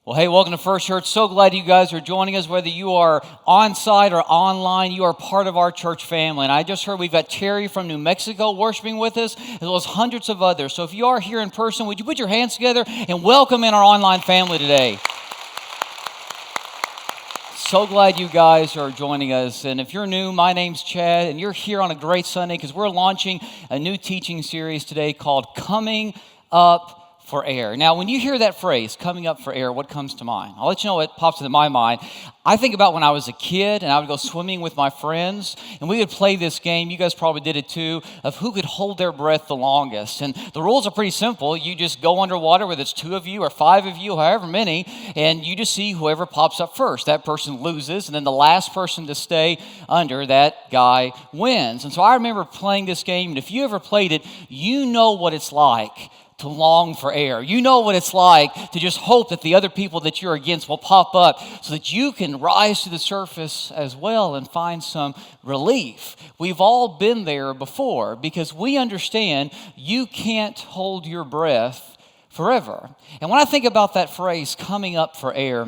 Well, hey, welcome to First Church. So glad you guys are joining us, whether you are on site or online. You are part of our church family. And I just heard we've got Terry from New Mexico worshiping with us, as well as hundreds of others. So if you are here in person, would you put your hands together and welcome in our online family today? So glad you guys are joining us. And if you're new, my name's Chad, and you're here on a great Sunday because we're launching a new teaching series today called Coming Up for Air. Now, when you hear that phrase, coming up for air, what comes to mind? I'll let you know what pops into my mind. I think about when I was a kid and I would go swimming with my friends, and we would play this game, you guys probably did it too, of who could hold their breath the longest. And the rules are pretty simple. You just go underwater, whether it's 2 of you or 5 of you, however many, and you just see whoever pops up first. That person loses, and then the last person to stay under, that guy wins. And so I remember playing this game, and if you ever played it, you know what it's like to long for air. You know what it's like to just hope that the other people that you're against will pop up so that you can rise to the surface as well and find some relief. We've all been there before because we understand you can't hold your breath forever. And when I think about that phrase, coming up for air,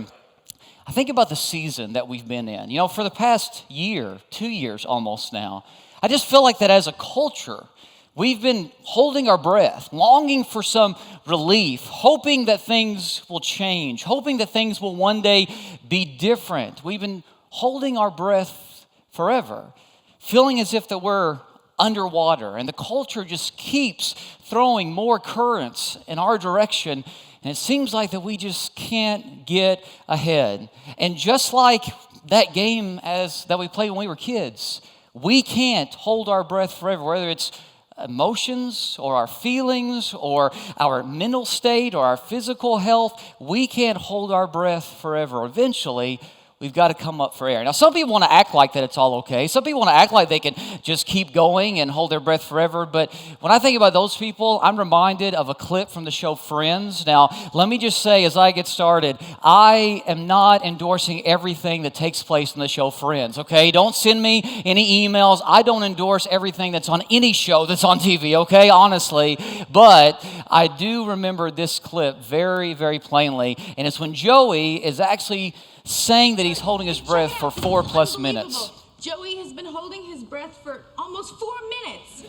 I think about the season that we've been in. You know, for the past year, 2 years almost now, I just feel like that as a culture, we've been holding our breath, longing for some relief, hoping that things will change, hoping that things will one day be different. We've been holding our breath forever, feeling as if that we're underwater, and the culture just keeps throwing more currents in our direction, and it seems like that we just can't get ahead. And just like that game that we played when we were kids, we can't hold our breath forever, whether it's emotions or our feelings or our mental state or our physical health. We can't hold our breath forever. Eventually, we've got to come up for air. Now, some people want to act like that it's all okay. Some people want to act like they can just keep going and hold their breath forever. But when I think about those people, I'm reminded of a clip from the show Friends. Now, let me just say as I get started, I am not endorsing everything that takes place in the show Friends, okay? Don't send me any emails. I don't endorse everything that's on any show that's on TV, okay? Honestly. But I do remember this clip very, very plainly. And it's when Joey is actually saying that he's holding his breath for 4+ minutes. Joey has been holding his breath for almost 4 minutes.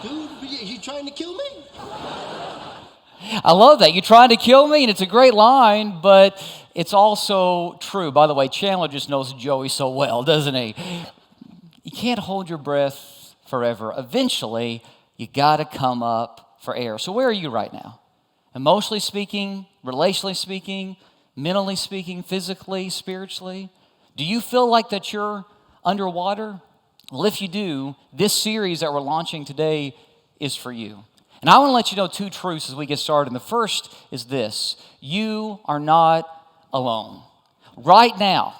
Dude, are you trying to kill me? I love that. You're trying to kill me, and it's a great line, but it's also true. By the way, Chandler just knows Joey so well, doesn't he? You can't hold your breath forever. Eventually, you got to come up for air. So where are you right now? Emotionally speaking, relationally speaking, mentally speaking, physically, spiritually? Do you feel like that you're underwater? Well, if you do, this series that we're launching today is for you. And I want to let you know 2 truths as we get started. And the first is this: you are not alone. Right now,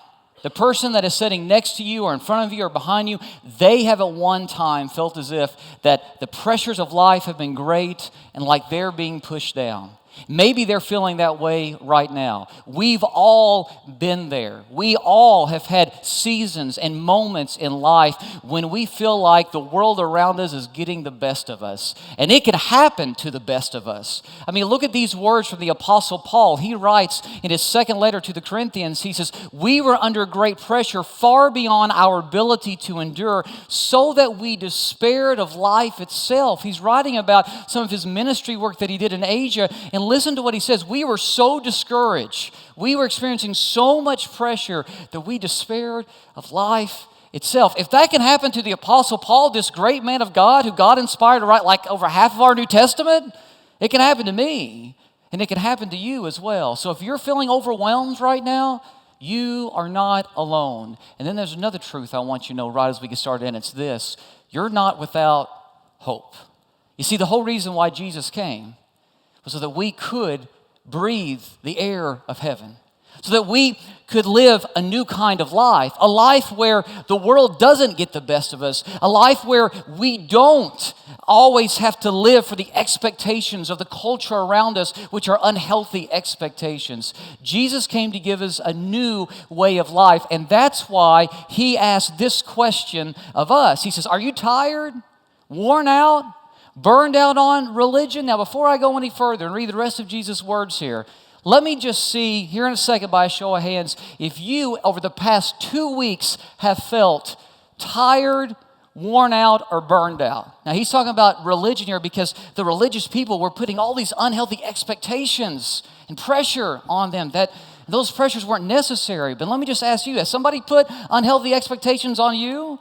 the person that is sitting next to you or in front of you or behind you, they have at one time felt as if that the pressures of life have been great and like they're being pushed down. Maybe they're feeling that way right now. We've all been there. We all have had seasons and moments in life when we feel like the world around us is getting the best of us. And it can happen to the best of us. I mean, look at these words from the Apostle Paul. He writes in his second letter to the Corinthians, he says, "We were under great pressure far beyond our ability to endure, so that we despaired of life itself." He's writing about some of his ministry work that he did in Asia, and listen to what he says. We were so discouraged. We were experiencing so much pressure that we despaired of life itself. If that can happen to the Apostle Paul, this great man of God who God inspired to write like over half of our New Testament, it can happen to me, and it can happen to you as well. So if you're feeling overwhelmed right now, you are not alone. And then there's another truth I want you to know right as we get started, and it's this: you're not without hope. You see, the whole reason why Jesus came so that we could breathe the air of heaven, so that we could live a new kind of life, a life where the world doesn't get the best of us, a life where we don't always have to live for the expectations of the culture around us, which are unhealthy expectations. Jesus came to give us a new way of life, and that's why he asked this question of us. He says, "Are you tired, worn out, Burned out on religion? Now, before I go any further and read the rest of Jesus' words here, let me just see here in a second by a show of hands if you, over the past 2 weeks, have felt tired, worn out, or burned out. Now, he's talking about religion here because the religious people were putting all these unhealthy expectations and pressure on them that those pressures weren't necessary. But let me just ask you, has somebody put unhealthy expectations on you?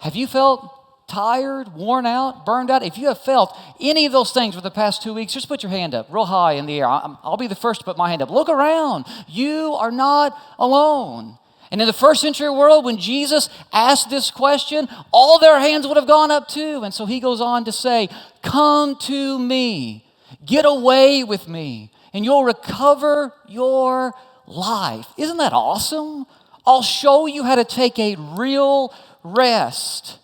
Have you felt tired, worn out, burned out? If you have felt any of those things for the past 2 weeks, just put your hand up real high in the air. I'll be the first to put my hand up. Look around. You are not alone. And in the first century world, when Jesus asked this question, all their hands would have gone up too. And so he goes on to say, come to me, get away with me, and you'll recover your life. Isn't that awesome? I'll show you how to take a real rest.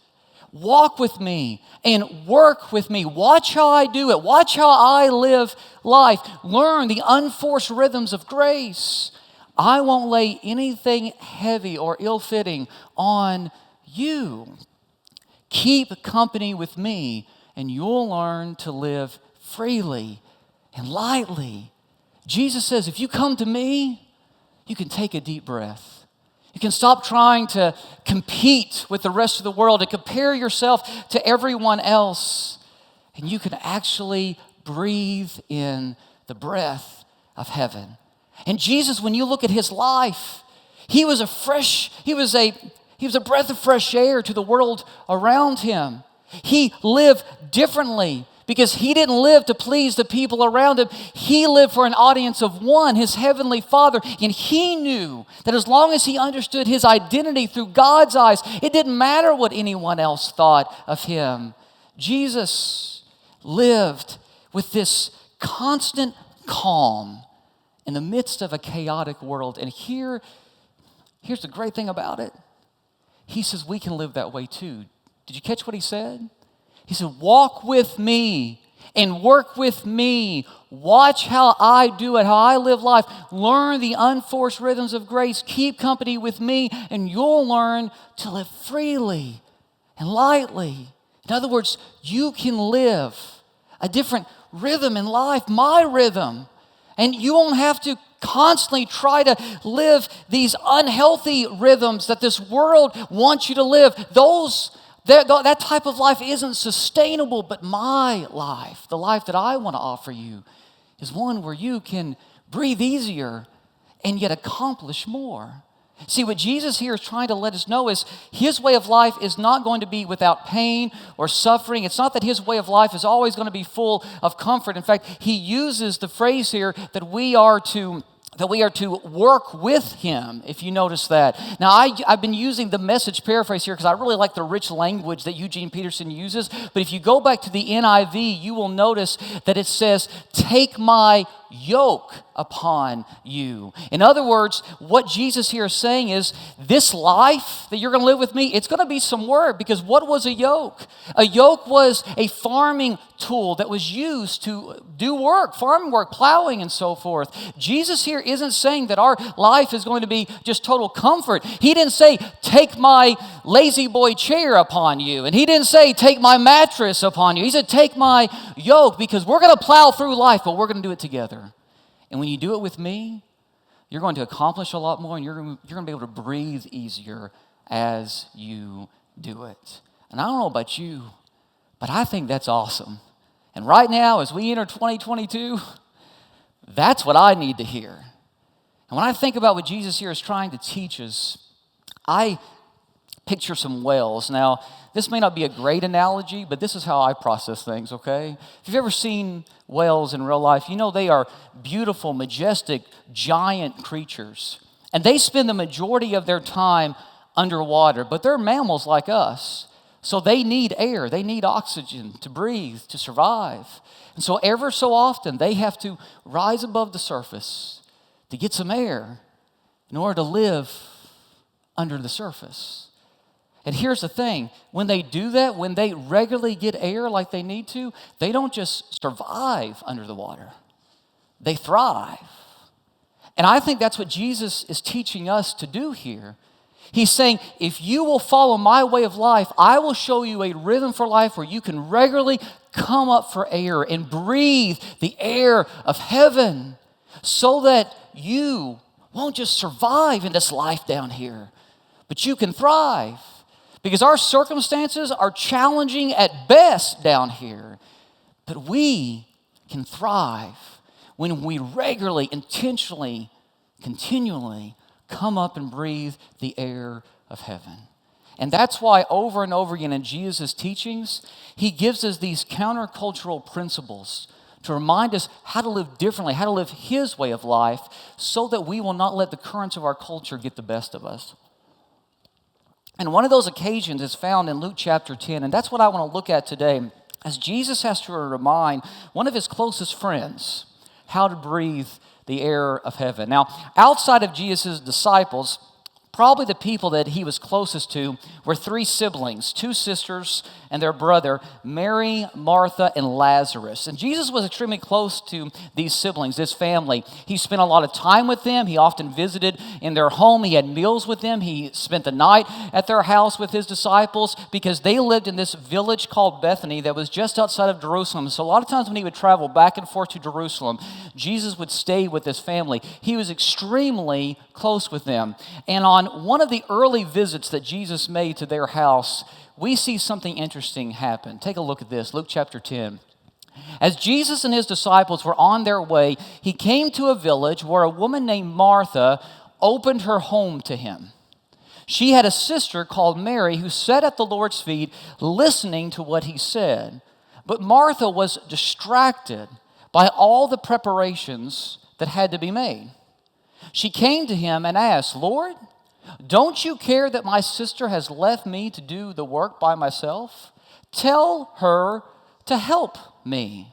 Walk with me and work with me. Watch how I do it. Watch how I live life. Learn the unforced rhythms of grace. I won't lay anything heavy or ill-fitting on you. Keep company with me, and you'll learn to live freely and lightly. Jesus says, if you come to me, you can take a deep breath. You can stop trying to compete with the rest of the world and compare yourself to everyone else. And you can actually breathe in the breath of heaven. And Jesus, when you look at his life, he was a breath of fresh air to the world around him. He lived differently because he didn't live to please the people around him. He lived for an audience of one, his heavenly Father. And he knew that as long as he understood his identity through God's eyes, it didn't matter what anyone else thought of him. Jesus lived with this constant calm in the midst of a chaotic world. And here's the great thing about it. He says we can live that way too. Did you catch what he said? He said, walk with me and work with me. Watch how I do it, how I live life. Learn the unforced rhythms of grace. Keep company with me, and you'll learn to live freely and lightly. In other words, you can live a different rhythm in life, my rhythm. And you won't have to constantly try to live these unhealthy rhythms that this world wants you to live. That type of life isn't sustainable, but my life, the life that I want to offer you, is one where you can breathe easier and yet accomplish more. See, what Jesus here is trying to let us know is his way of life is not going to be without pain or suffering. It's not that his way of life is always going to be full of comfort. In fact, he uses the phrase here that we are to work with him, if you notice that. Now, I've been using the Message paraphrase here because I really like the rich language that Eugene Peterson uses. But if you go back to the NIV, you will notice that it says, take my yoke upon you. In other words, what Jesus here is saying is, this life that you're going to live with me, it's going to be some work, because what was a yoke? A yoke was a farming tool that was used to do work, farming work, plowing and so forth. Jesus here isn't saying that our life is going to be just total comfort. He didn't say, take my lazy boy chair upon you. And he didn't say, take my mattress upon you. He said, take my yoke, because we're going to plow through life, but we're going to do it together. And when you do it with me, you're going to accomplish a lot more, and you're going to be able to breathe easier as you do it. And I don't know about you, but I think that's awesome. And right now, as we enter 2022, that's what I need to hear. And when I think about what Jesus here is trying to teach us, I picture some whales. Now, this may not be a great analogy, but this is how I process things, okay? If you've ever seen whales in real life, you know they are beautiful, majestic, giant creatures. And they spend the majority of their time underwater, but they're mammals like us. So they need air, they need oxygen to breathe, to survive. And so ever so often, they have to rise above the surface to get some air in order to live under the surface. And here's the thing, when they do that, when they regularly get air like they need to, they don't just survive under the water, they thrive. And I think that's what Jesus is teaching us to do here. He's saying, if you will follow my way of life, I will show you a rhythm for life where you can regularly come up for air and breathe the air of heaven so that you won't just survive in this life down here, but you can thrive. Because our circumstances are challenging at best down here, but we can thrive when we regularly, intentionally, continually come up and breathe the air of heaven. And that's why over and over again in Jesus' teachings, he gives us these countercultural principles to remind us how to live differently, how to live his way of life, so that we will not let the currents of our culture get the best of us. And one of those occasions is found in Luke chapter 10, and that's what I want to look at today, as Jesus has to remind one of his closest friends how to breathe the air of heaven. Now, outside of Jesus' disciples, probably the people that he was closest to were three siblings, two sisters and their brother, Mary, Martha, and Lazarus. And Jesus was extremely close to these siblings, this family. He spent a lot of time with them. He often visited in their home. He had meals with them. He spent the night at their house with his disciples because they lived in this village called Bethany that was just outside of Jerusalem. So a lot of times when he would travel back and forth to Jerusalem, Jesus would stay with his family. He was extremely close with them. And on one of the early visits that Jesus made to their house, we see something interesting happen. Take a look at this, Luke chapter 10. As Jesus and his disciples were on their way, he came to a village where a woman named Martha opened her home to him. She had a sister called Mary who sat at the Lord's feet listening to what he said. But Martha was distracted by all the preparations that had to be made. She came to him and asked, "Lord, don't you care that my sister has left me to do the work by myself? Tell her to help me."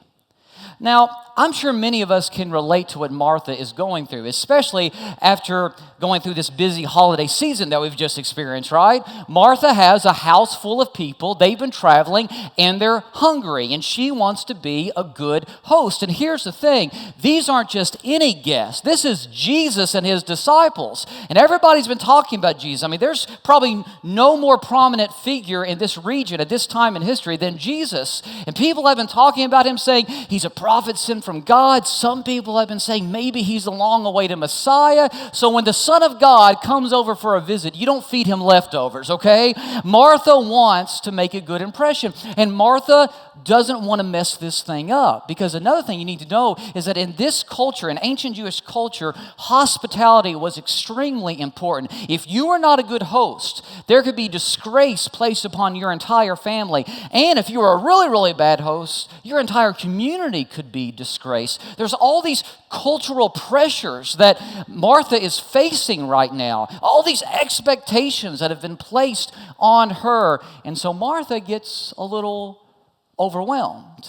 Now, I'm sure many of us can relate to what Martha is going through, especially after going through this busy holiday season that we've just experienced, right? Martha has a house full of people. They've been traveling and they're hungry, and she wants to be a good host. And here's the thing, these aren't just any guests. This is Jesus and his disciples. And everybody's been talking about Jesus. I mean, there's probably no more prominent figure in this region at this time in history than Jesus. And people have been talking about him, saying he's a prophet sent from God. Some people have been saying maybe he's the long-awaited Messiah. So when the Son of God comes over for a visit, you don't feed him leftovers, okay? Martha wants to make a good impression. And Martha doesn't want to mess this thing up. Because another thing you need to know is that in this culture, in ancient Jewish culture, hospitality was extremely important. If you were not a good host, there could be disgrace placed upon your entire family. And if you were a really, really bad host, your entire community could be disgraced. There's all these cultural pressures that Martha is facing right now. All these expectations that have been placed on her. And so Martha gets a little overwhelmed.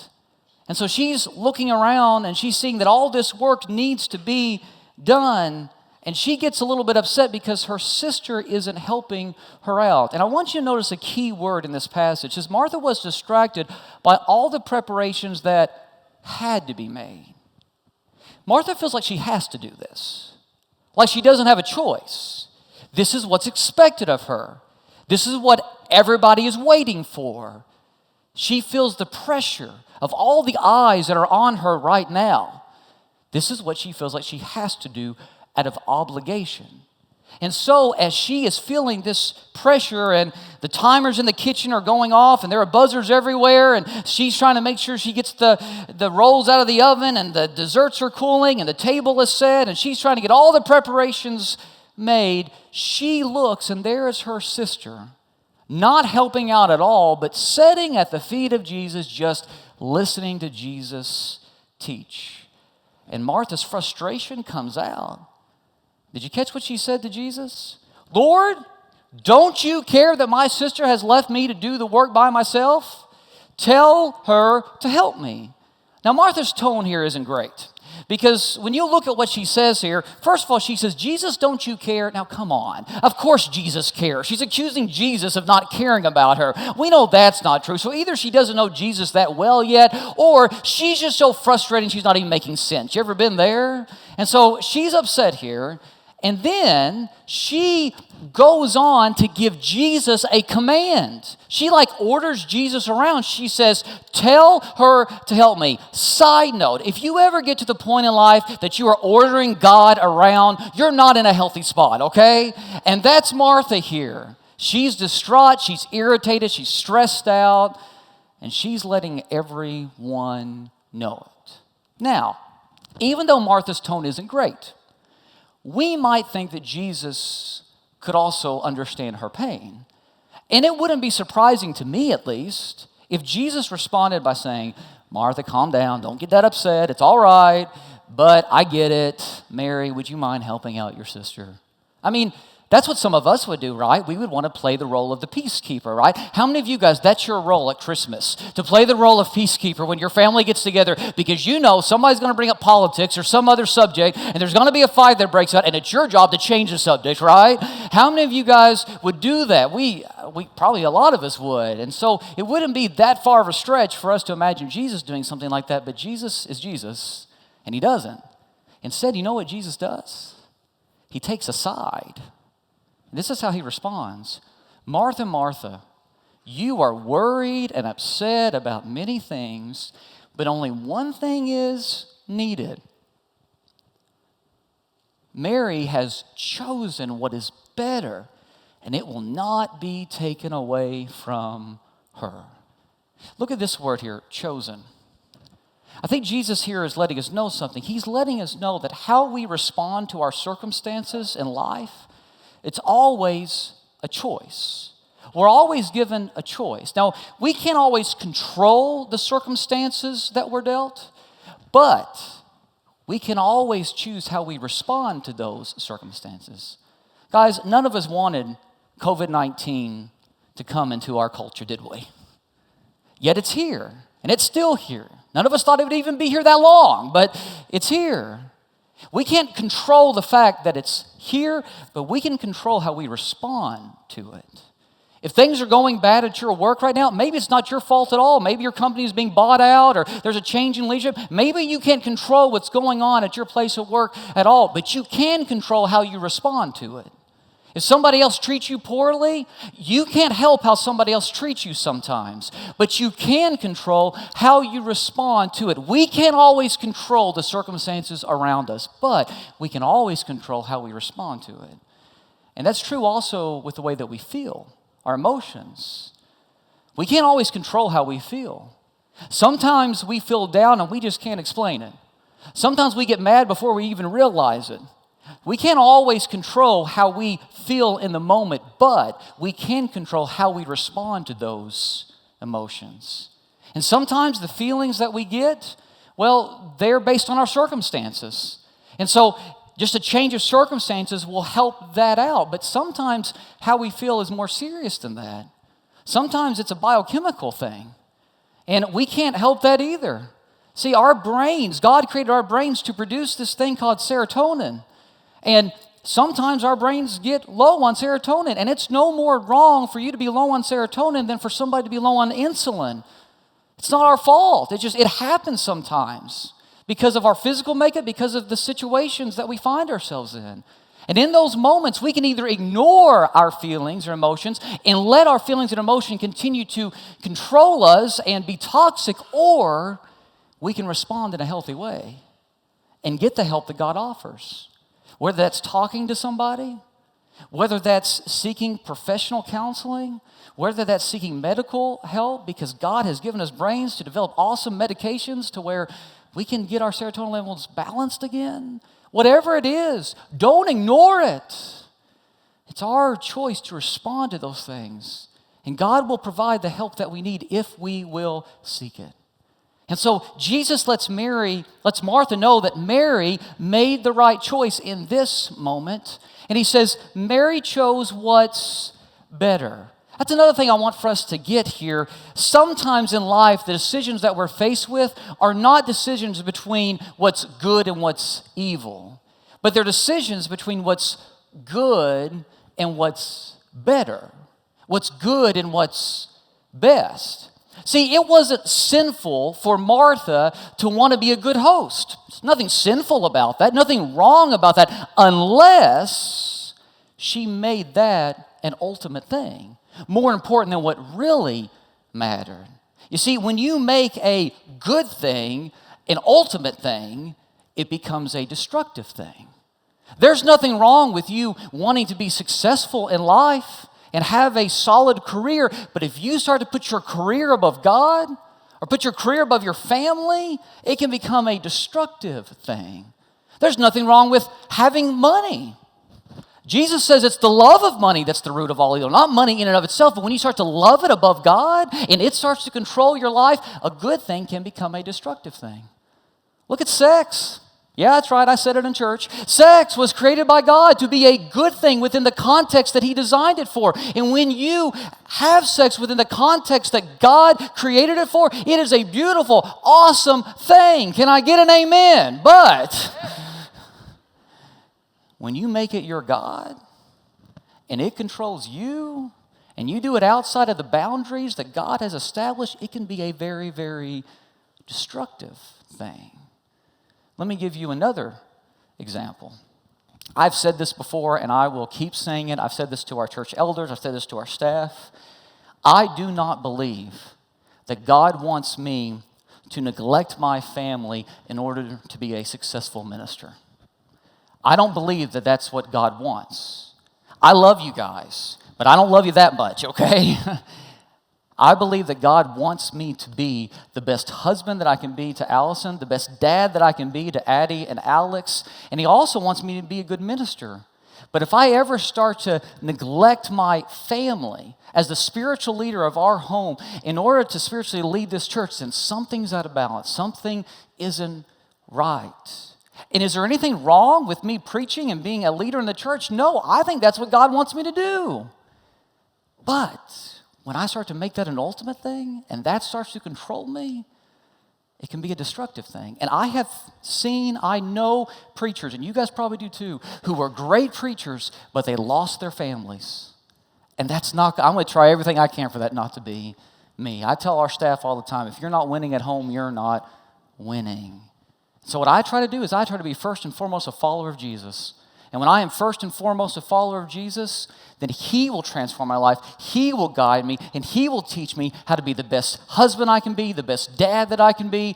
And so she's looking around and she's seeing that all this work needs to be done. And she gets a little bit upset because her sister isn't helping her out. And I want you to notice a key word in this passage. It says Martha was distracted by all the preparations that had to be made. Martha feels like she has to do this. Like she doesn't have a choice. This is what's expected of her. This is what everybody is waiting for. She feels the pressure of all the eyes that are on her right now. This is what she feels like she has to do out of obligation. And so as she is feeling this pressure and the timers in the kitchen are going off and there are buzzers everywhere and she's trying to make sure she gets the rolls out of the oven and the desserts are cooling and the table is set and she's trying to get all the preparations made, she looks and there is her sister, not helping out at all, but sitting at the feet of Jesus, just listening to Jesus teach. And Martha's frustration comes out. Did you catch what she said to Jesus? "Lord, don't you care that my sister has left me to do the work by myself? Tell her to help me." Now, Martha's tone here isn't great. Because when you look at what she says here, first of all, she says, "Jesus, don't you care?" Now, come on. Of course Jesus cares. She's accusing Jesus of not caring about her. We know that's not true. So either she doesn't know Jesus that well yet, or she's just so frustrated she's not even making sense. You ever been there? And so she's upset here. And then she goes on to give Jesus a command. She orders Jesus around. She says, tell her to help me. Side note, if you ever get to the point in life that you are ordering God around, you're not in a healthy spot, okay? And that's Martha here. She's distraught, she's irritated, she's stressed out, and she's letting everyone know it. Now, even though Martha's tone isn't great, we might think that Jesus could also understand her pain. And it wouldn't be surprising to me, at least, if Jesus responded by saying, Martha, calm down, don't get that upset, it's all right, but I get it. Mary, would you mind helping out your sister? I mean, that's what some of us would do, right? We would want to play the role of the peacekeeper, right? How many of you guys, that's your role at Christmas, to play the role of peacekeeper when your family gets together because you know somebody's going to bring up politics or some other subject and there's going to be a fight that breaks out and it's your job to change the subject, right? How many of you guys would do that? We probably a lot of us would. And so it wouldn't be that far of a stretch for us to imagine Jesus doing something like that, but Jesus is Jesus and he doesn't. Instead, you know what Jesus does? He takes a side. This is how he responds. Martha, Martha, you are worried and upset about many things, but only one thing is needed. Mary has chosen what is better, and it will not be taken away from her. Look at this word here, chosen. I think Jesus here is letting us know something. He's letting us know that how we respond to our circumstances in life, it's always a choice. We're always given a choice. Now, we can't always control the circumstances that we're dealt, but we can always choose how we respond to those circumstances. Guys, none of us wanted COVID-19 to come into our culture, did we? Yet it's here, and it's still here. None of us thought it would even be here that long, but it's here. We can't control the fact that it's here, but we can control how we respond to it. If things are going bad at your work right now, maybe it's not your fault at all. Maybe your company is being bought out or there's a change in leadership. Maybe you can't control what's going on at your place of work at all, but you can control how you respond to it. If somebody else treats you poorly, you can't help how somebody else treats you sometimes, but you can control how you respond to it. We can't always control the circumstances around us, but we can always control how we respond to it. And that's true also with the way that we feel, our emotions. We can't always control how we feel. Sometimes we feel down and we just can't explain it. Sometimes we get mad before we even realize it. We can't always control how we feel in the moment, but we can control how we respond to those emotions. And sometimes the feelings that we get, well, they're based on our circumstances. And so just a change of circumstances will help that out. But sometimes how we feel is more serious than that. Sometimes it's a biochemical thing. And we can't help that either. See, our brains, God created our brains to produce this thing called serotonin. And sometimes our brains get low on serotonin, and it's no more wrong for you to be low on serotonin than for somebody to be low on insulin. It's not our fault. It happens sometimes because of our physical makeup, because of the situations that we find ourselves in. And in those moments, we can either ignore our feelings or emotions and let our feelings and emotion continue to control us and be toxic, or we can respond in a healthy way and get the help that God offers. Whether that's talking to somebody, whether that's seeking professional counseling, whether that's seeking medical help, because God has given us brains to develop awesome medications to where we can get our serotonin levels balanced again. Whatever it is, don't ignore it. It's our choice to respond to those things. And God will provide the help that we need if we will seek it. And so Jesus lets Martha know that Mary made the right choice in this moment. And he says, Mary chose what's better. That's another thing I want for us to get here. Sometimes in life, the decisions that we're faced with are not decisions between what's good and what's evil, but they're decisions between what's good and what's better, what's good and what's best. See, it wasn't sinful for Martha to want to be a good host. There's nothing sinful about that, nothing wrong about that, unless she made that an ultimate thing, more important than what really mattered. You see, when you make a good thing an ultimate thing, it becomes a destructive thing. There's nothing wrong with you wanting to be successful in life and have a solid career, but if you start to put your career above God or put your career above your family, it can become a destructive thing. There's nothing wrong with having money. Jesus says it's the love of money that's the root of all evil, not money in and of itself, but when you start to love it above God and it starts to control your life, a good thing can become a destructive thing. Look at sex. Yeah, that's right, I said it in church. Sex was created by God to be a good thing within the context that He designed it for. And when you have sex within the context that God created it for, it is a beautiful, awesome thing. Can I get an amen? But when you make it your God and it controls you and you do it outside of the boundaries that God has established, it can be a very, very destructive thing. Let me give you another example. I've said this before and I will keep saying it. I've said this to our church elders. I've said this to our staff. I do not believe that God wants me to neglect my family in order to be a successful minister. I don't believe that that's what God wants. I love you guys, but I don't love you that much, okay? I believe that God wants me to be the best husband that I can be to Allison, the best dad that I can be to Addie and Alex, and He also wants me to be a good minister. But if I ever start to neglect my family as the spiritual leader of our home in order to spiritually lead this church, then something's out of balance. Something isn't right. And is there anything wrong with me preaching and being a leader in the church? No, I think that's what God wants me to do. But when I start to make that an ultimate thing and that starts to control me, it can be a destructive thing. And I know preachers, and you guys probably do too, who were great preachers, but they lost their families. And I'm going to try everything I can for that not to be me. I tell our staff all the time, if you're not winning at home, you're not winning. So what I try to do is I try to be first and foremost a follower of Jesus. And when I am first and foremost a follower of Jesus, then He will transform my life, He will guide me, and He will teach me how to be the best husband I can be, the best dad that I can be,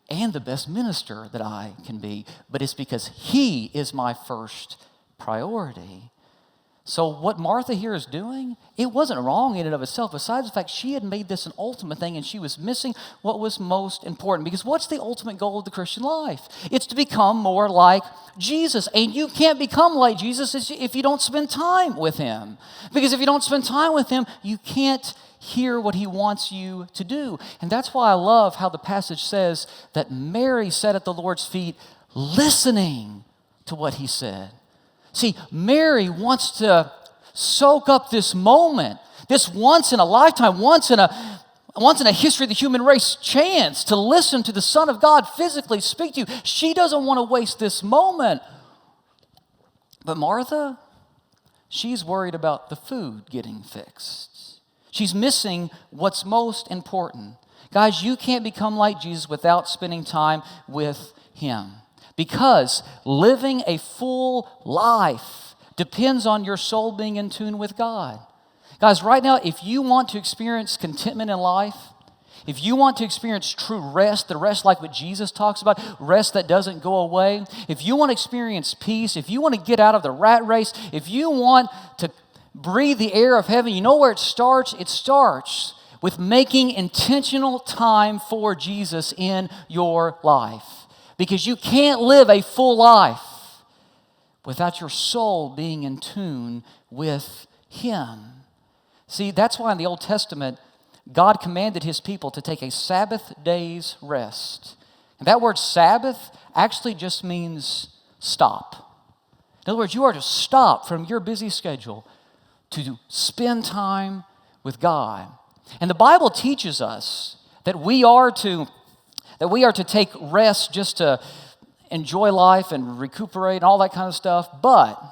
and the best minister that I can be. But it's because He is my first priority. So what Martha here is doing, it wasn't wrong in and of itself, besides the fact she had made this an ultimate thing and she was missing what was most important. Because what's the ultimate goal of the Christian life? It's to become more like Jesus. And you can't become like Jesus if you don't spend time with Him. Because if you don't spend time with Him, you can't hear what He wants you to do. And that's why I love how the passage says that Mary sat at the Lord's feet listening to what He said. See, Mary wants to soak up this moment, this once in a lifetime, once in a history of the human race chance to listen to the Son of God physically speak to you. She doesn't want to waste this moment. But Martha, she's worried about the food getting fixed. She's missing what's most important. Guys, you can't become like Jesus without spending time with Him. Because living a full life depends on your soul being in tune with God. Guys, right now, if you want to experience contentment in life, if you want to experience true rest, the rest like what Jesus talks about, rest that doesn't go away, if you want to experience peace, if you want to get out of the rat race, if you want to breathe the air of heaven, you know where it starts? It starts with making intentional time for Jesus in your life. Because you can't live a full life without your soul being in tune with Him. See, that's why in the Old Testament, God commanded His people to take a Sabbath day's rest. And that word Sabbath actually just means stop. In other words, you are to stop from your busy schedule to spend time with God. And the Bible teaches us that we are to take rest just to enjoy life and recuperate and all that kind of stuff. But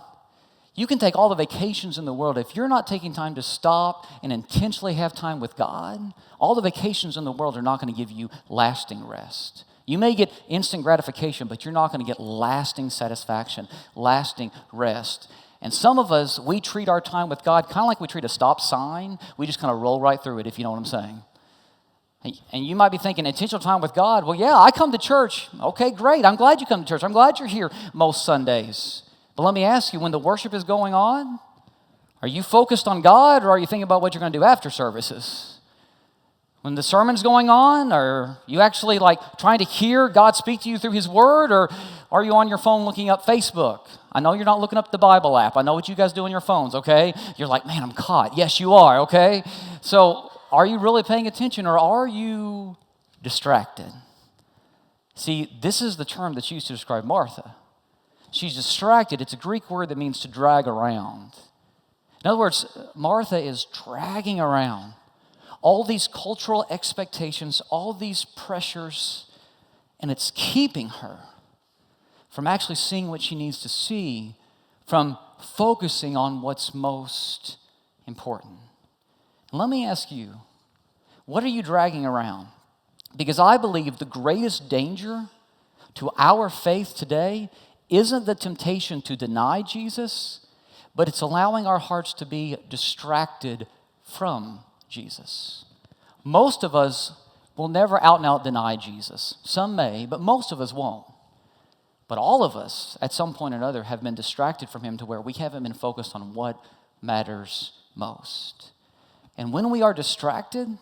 You can take all the vacations in the world. If you're not taking time to stop and intentionally have time with God, all the vacations in the world are not going to give you lasting rest. You may get instant gratification, but you're not going to get lasting satisfaction, lasting rest. And some of us, we treat our time with God kind of like we treat a stop sign. We just kind of roll right through it, if you know what I'm saying. And you might be thinking, intentional time with God. Well, yeah, I come to church. Okay, great. I'm glad you come to church. I'm glad you're here most Sundays. But let me ask you, when the worship is going on, are you focused on God, or are you thinking about what you're going to do after services? When the sermon's going on, are you actually like trying to hear God speak to you through His Word, or are you on your phone looking up Facebook? I know you're not looking up the Bible app. I know what you guys do on your phones, okay? You're like, man, I'm caught. Yes, you are, okay? So are you really paying attention, or are you distracted? See, this is the term that's used to describe Martha. She's distracted. It's a Greek word that means to drag around. In other words, Martha is dragging around all these cultural expectations, all these pressures, and it's keeping her from actually seeing what she needs to see, from focusing on what's most important. And let me ask you, what are you dragging around? Because I believe the greatest danger to our faith today isn't the temptation to deny Jesus, but it's allowing our hearts to be distracted from Jesus. Most of us will never out and out deny Jesus. Some may, but most of us won't. But all of us, at some point or another, have been distracted from Him to where we haven't been focused on what matters most. And when we are distracted,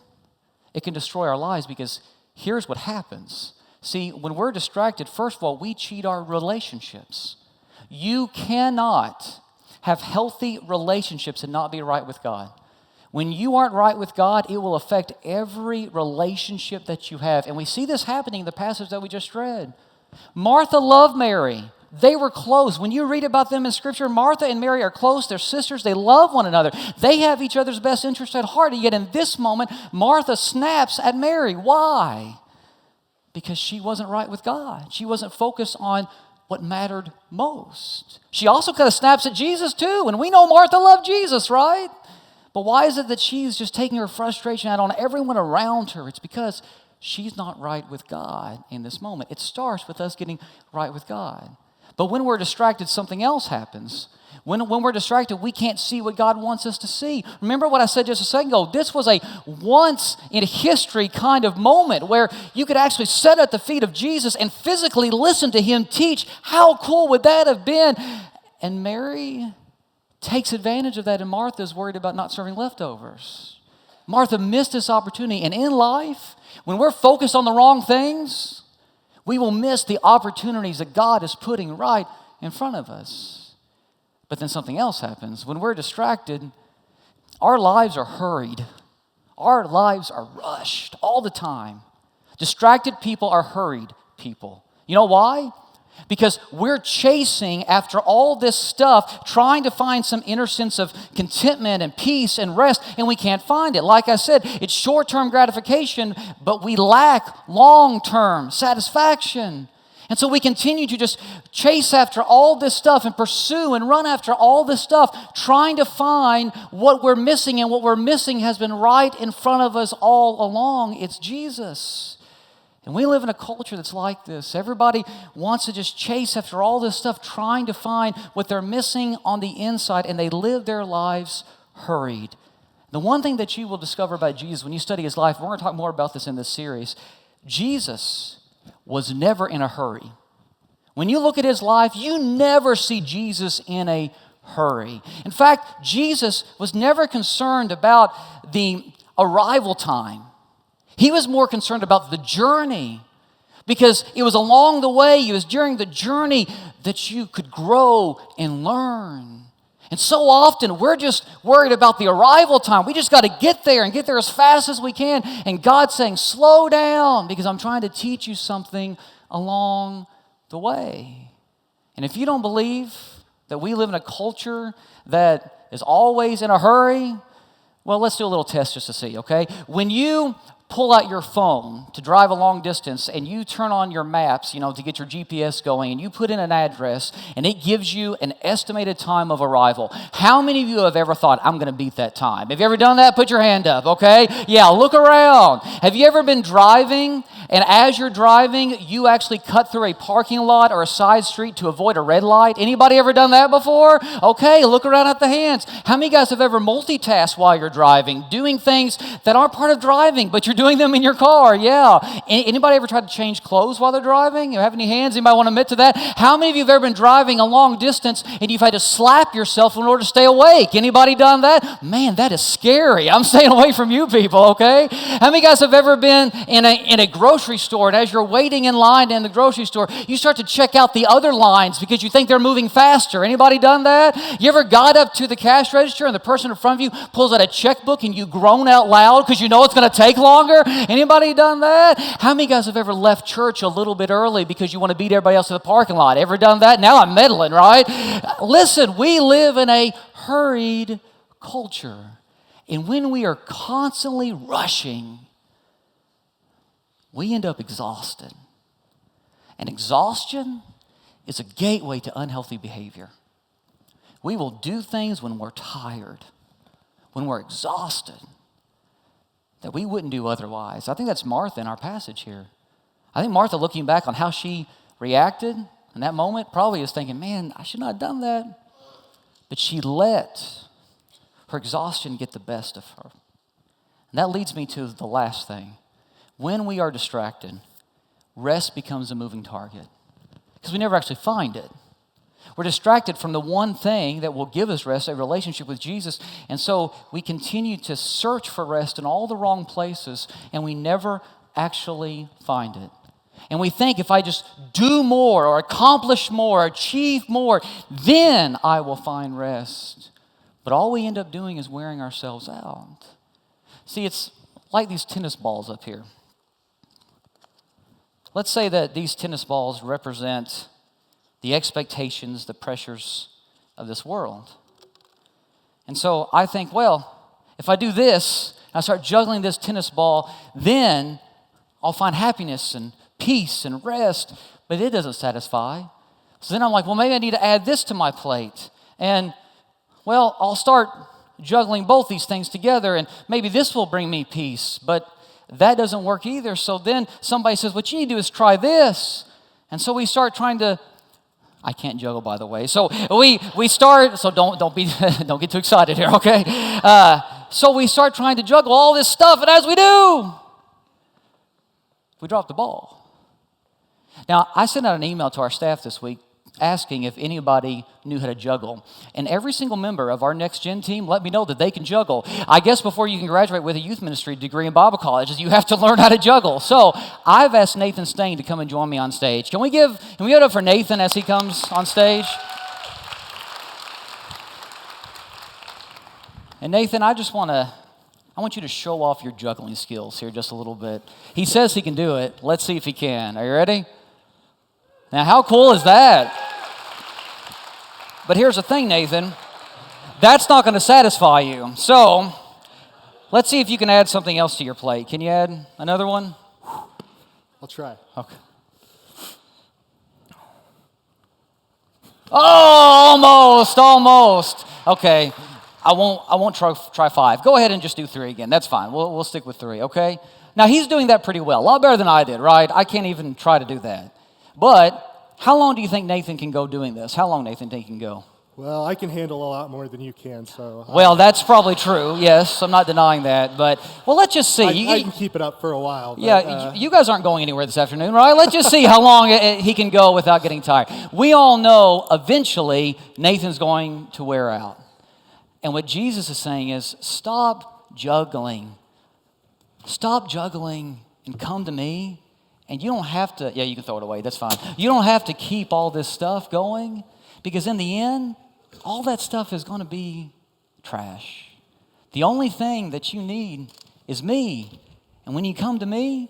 it can destroy our lives, because here's what happens. See, when we're distracted, first of all, we cheat our relationships. You cannot have healthy relationships and not be right with God. When you aren't right with God, it will affect every relationship that you have. And we see this happening in the passage that we just read. Martha loved Mary. They were close. When you read about them in Scripture, Martha and Mary are close. They're sisters. They love one another. They have each other's best interest at heart. And yet in this moment, Martha snaps at Mary. Why? Because she wasn't right with God. She wasn't focused on what mattered most. She also kind of snaps at Jesus too. And we know Martha loved Jesus, right? But why is it that she's just taking her frustration out on everyone around her? It's because she's not right with God in this moment. It starts with us getting right with God. But when we're distracted, something else happens. When we're distracted, we can't see what God wants us to see. Remember what I said just a second ago? This was a once-in-history kind of moment where you could actually sit at the feet of Jesus and physically listen to Him teach. How cool would that have been? And Mary takes advantage of that, and Martha is worried about not serving leftovers. Martha missed this opportunity. And in life, when we're focused on the wrong things, we will miss the opportunities that God is putting right in front of us. But then something else happens. When we're distracted, our lives are hurried. Our lives are rushed all the time. Distracted people are hurried people. You know why? Because we're chasing after all this stuff, trying to find some inner sense of contentment and peace and rest, and we can't find it. Like I said, it's short-term gratification, but we lack long-term satisfaction. And so we continue to just chase after all this stuff and pursue and run after all this stuff, trying to find what we're missing, and what we're missing has been right in front of us all along. It's Jesus. And we live in a culture that's like this. Everybody wants to just chase after all this stuff, trying to find what they're missing on the inside, and they live their lives hurried. The one thing that you will discover about Jesus when you study His life, we're going to talk more about this in this series, Jesus was never in a hurry. When you look at His life, you never see Jesus in a hurry. In fact, Jesus was never concerned about the arrival time. He was more concerned about the journey, because it was along the way, it was during the journey that you could grow and learn. And so often we're just worried about the arrival time. We just got to get there and get there as fast as we can. And God's saying, slow down, because I'm trying to teach you something along the way. And if you don't believe that we live in a culture that is always in a hurry, well, let's do a little test just to see, okay? When you pull out your phone to drive a long distance and you turn on your maps, to get your GPS going, and you put in an address and it gives you an estimated time of arrival. How many of you have ever thought, I'm going to beat that time? Have you ever done that? Put your hand up, okay? Yeah, look around. Have you ever been driving and as you're driving, you actually cut through a parking lot or a side street to avoid a red light? Anybody ever done that before? Okay, look around at the hands. How many guys have ever multitasked while you're driving, doing things that aren't part of driving, but you're doing them in your car? Yeah. Anybody ever tried to change clothes while they're driving? You have any hands? Anybody want to admit to that? How many of you have ever been driving a long distance and you've had to slap yourself in order to stay awake? Anybody done that? Man, that is scary. I'm staying away from you people, okay? How many guys have ever been in a grocery store, and as you're waiting in line in the grocery store, you start to check out the other lines because you think they're moving faster? Anybody done that? You ever got up to the cash register and the person in front of you pulls out a checkbook and you groan out loud because you know it's going to take longer? Anybody done that? How many guys have ever left church a little bit early because you want to beat everybody else in the parking lot? Ever done that? Now I'm meddling, right? Listen, we live in a hurried culture, and when we are constantly rushing, we end up exhausted. And exhaustion is a gateway to unhealthy behavior. We will do things when we're tired, when we're exhausted, that we wouldn't do otherwise. I think that's Martha in our passage here. I think Martha, looking back on how she reacted in that moment, probably is thinking, man, I should not have done that. But she let her exhaustion get the best of her. And that leads me to the last thing. When we are distracted, rest becomes a moving target because we never actually find it. We're distracted from the one thing that will give us rest, a relationship with Jesus, and so we continue to search for rest in all the wrong places, and we never actually find it. And we think if I just do more or accomplish more, achieve more, then I will find rest. But all we end up doing is wearing ourselves out. See, it's like these tennis balls up here. Let's say that these tennis balls represent the expectations, the pressures of this world. And so I think, well, if I do this, I start juggling this tennis ball, then I'll find happiness and peace and rest, but it doesn't satisfy. So then I'm like, well, maybe I need to add this to my plate. And, well, I'll start juggling both these things together, and maybe this will bring me peace, but that doesn't work either. So then somebody says, what you need to do is try this. And so we start trying to, I can't juggle, by the way. So we start, so don't get too excited here, okay? So we start trying to juggle all this stuff, and as we do, we drop the ball. Now, I sent out an email to our staff this week asking if anybody knew how to juggle. And every single member of our Next Gen team let me know that they can juggle. I guess before you can graduate with a youth ministry degree in Bible college, you have to learn how to juggle. So I've asked Nathan Stain to come and join me on stage. Can we give it up for Nathan as he comes on stage? And Nathan, I want you to show off your juggling skills here just a little bit. He says he can do it. Let's see if he can. Are you ready? Now, how cool is that? But here's the thing, Nathan. That's not going to satisfy you. So, let's see if you can add something else to your plate. Can you add another one? I'll try. Okay. Oh, almost. Okay. I won't try 5. Go ahead and just do 3 again. That's fine. We'll stick with 3, okay? Now, he's doing that pretty well. A lot better than I did, right? I can't even try to do that. But how long do you think Nathan can go doing this? How long, Nathan, think he can go? Well, I can handle a lot more than you can, so... Well, that's probably true, yes. I'm not denying that. But, well, let's just see. I can keep it up for a while. But, yeah, you guys aren't going anywhere this afternoon, right? Let's just see how long he can go without getting tired. We all know eventually Nathan's going to wear out. And what Jesus is saying is, stop juggling. Stop juggling and come to me. And you don't have to, you can throw it away, that's fine. You don't have to keep all this stuff going, because in the end, all that stuff is going to be trash. The only thing that you need is me. And when you come to me,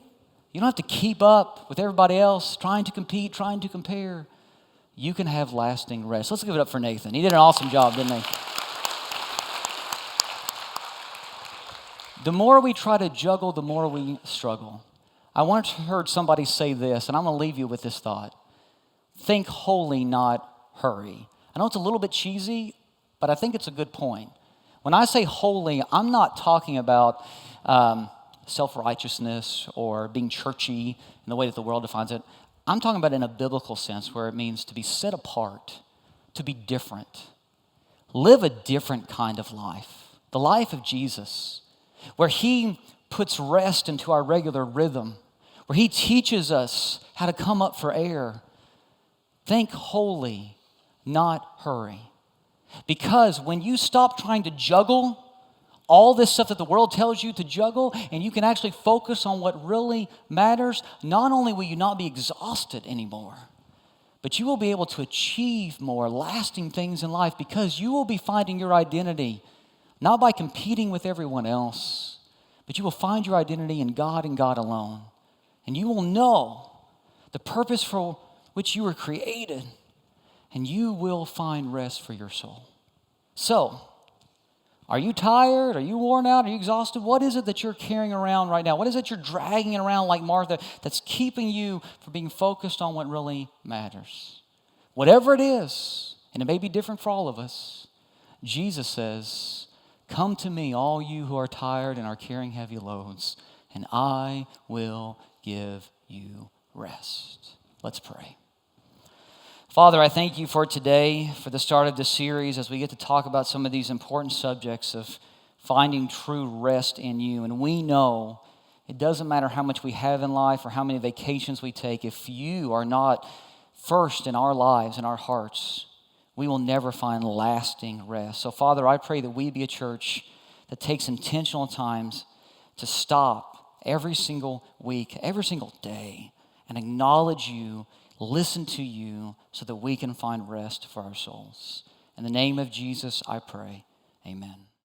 you don't have to keep up with everybody else, trying to compete, trying to compare. You can have lasting rest. Let's give it up for Nathan. He did an awesome job, didn't he? The more we try to juggle, the more we struggle. I once heard somebody say this, and I'm going to leave you with this thought. Think holy, not hurry. I know it's a little bit cheesy, but I think it's a good point. When I say holy, I'm not talking about self-righteousness or being churchy in the way that the world defines it. I'm talking about in a biblical sense where it means to be set apart, to be different. Live a different kind of life, the life of Jesus, where he puts rest into our regular rhythm, where he teaches us how to come up for air. Think holy, not hurry. Because when you stop trying to juggle all this stuff that the world tells you to juggle, and you can actually focus on what really matters, not only will you not be exhausted anymore, but you will be able to achieve more lasting things in life because you will be finding your identity not by competing with everyone else, but you will find your identity in God and God alone. And you will know the purpose for which you were created, and you will find rest for your soul. So, are you tired? Are you worn out? Are you exhausted? What is it that you're carrying around right now? What is it you're dragging around like Martha that's keeping you from being focused on what really matters? Whatever it is, and it may be different for all of us, Jesus says, come to me, all you who are tired and are carrying heavy loads, and I will give you rest. Let's pray. Father, I thank you for today, for the start of this series, as we get to talk about some of these important subjects of finding true rest in you. And we know it doesn't matter how much we have in life or how many vacations we take. If you are not first in our lives and our hearts, we will never find lasting rest. So, Father, I pray that we be a church that takes intentional times to stop every single week, every single day, and acknowledge you, listen to you, so that we can find rest for our souls. In the name of Jesus, I pray. Amen.